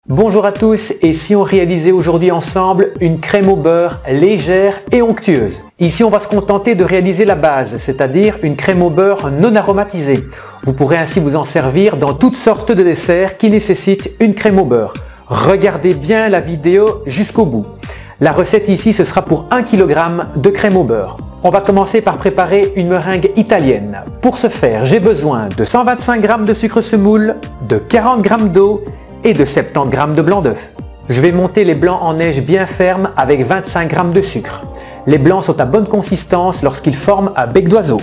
Bonjour à tous, et si on réalisait aujourd'hui ensemble une crème au beurre légère et onctueuse. Ici on va se contenter de réaliser la base, c'est-à-dire une crème au beurre non aromatisée. Vous pourrez ainsi vous en servir dans toutes sortes de desserts qui nécessitent une crème au beurre. Regardez bien la vidéo jusqu'au bout. La recette ici ce sera pour 1 kg de crème au beurre. On va commencer par préparer une meringue italienne. Pour ce faire, j'ai besoin de 125 g de sucre semoule, de 40 g d'eau et de 70 g de blanc d'œuf. Je vais monter les blancs en neige bien ferme avec 25 g de sucre. Les blancs sont à bonne consistance lorsqu'ils forment un bec d'oiseau.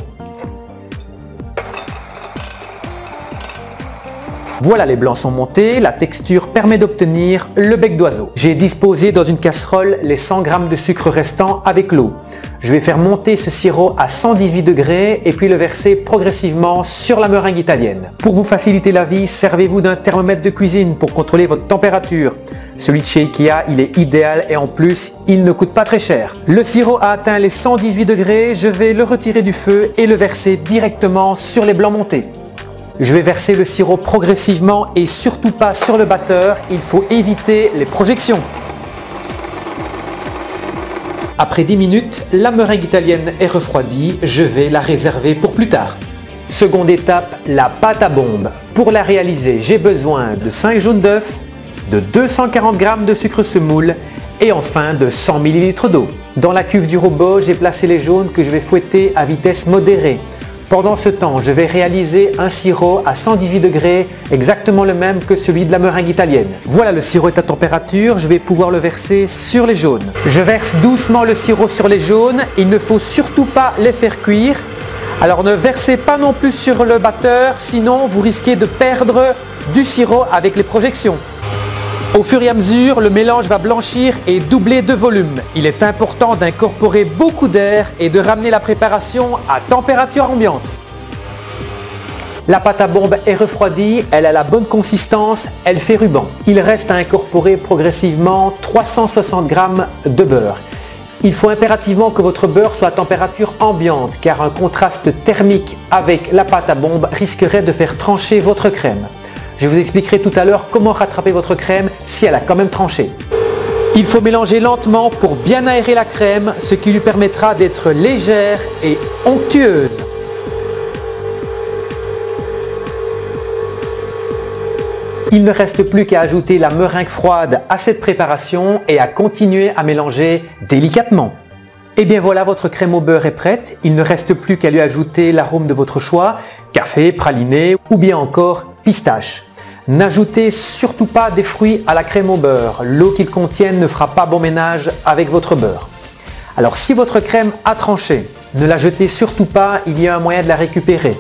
Voilà, les blancs sont montés, la texture permet d'obtenir le bec d'oiseau. J'ai disposé dans une casserole les 100 g de sucre restants avec l'eau. Je vais faire monter ce sirop à 118 degrés et puis le verser progressivement sur la meringue italienne. Pour vous faciliter la vie, servez-vous d'un thermomètre de cuisine pour contrôler votre température. Celui de chez Ikea, il est idéal et en plus, il ne coûte pas très cher. Le sirop a atteint les 118 degrés, je vais le retirer du feu et le verser directement sur les blancs montés. Je vais verser le sirop progressivement et surtout pas sur le batteur, il faut éviter les projections. Après 10 minutes, la meringue italienne est refroidie, je vais la réserver pour plus tard. Seconde étape, la pâte à bombe. Pour la réaliser, j'ai besoin de 5 jaunes d'œufs, de 240 g de sucre semoule et enfin de 100 ml d'eau. Dans la cuve du robot, j'ai placé les jaunes que je vais fouetter à vitesse modérée. Pendant ce temps, je vais réaliser un sirop à 118 degrés, exactement le même que celui de la meringue italienne. Voilà, le sirop est à température, je vais pouvoir le verser sur les jaunes. Je verse doucement le sirop sur les jaunes, il ne faut surtout pas les faire cuire. Alors ne versez pas non plus sur le batteur, sinon vous risquez de perdre du sirop avec les projections. Au fur et à mesure, le mélange va blanchir et doubler de volume. Il est important d'incorporer beaucoup d'air et de ramener la préparation à température ambiante. La pâte à bombe est refroidie, elle a la bonne consistance, elle fait ruban. Il reste à incorporer progressivement 360 g de beurre. Il faut impérativement que votre beurre soit à température ambiante car un contraste thermique avec la pâte à bombe risquerait de faire trancher votre crème. Je vous expliquerai tout à l'heure comment rattraper votre crème si elle a quand même tranché. Il faut mélanger lentement pour bien aérer la crème, ce qui lui permettra d'être légère et onctueuse. Il ne reste plus qu'à ajouter la meringue froide à cette préparation et à continuer à mélanger délicatement. Et bien voilà, votre crème au beurre est prête. Il ne reste plus qu'à lui ajouter l'arôme de votre choix, café, praliné ou bien encore pistache. N'ajoutez surtout pas des fruits à la crème au beurre. L'eau qu'ils contiennent ne fera pas bon ménage avec votre beurre. Alors si votre crème a tranché, ne la jetez surtout pas, il y a un moyen de la récupérer.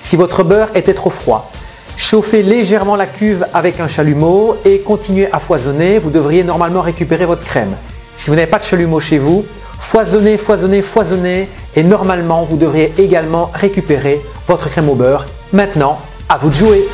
Si votre beurre était trop froid, chauffez légèrement la cuve avec un chalumeau et continuez à foisonner, vous devriez normalement récupérer votre crème. Si vous n'avez pas de chalumeau chez vous, foisonnez, foisonnez, foisonnez et normalement vous devriez également récupérer votre crème au beurre. Maintenant, à vous de jouer!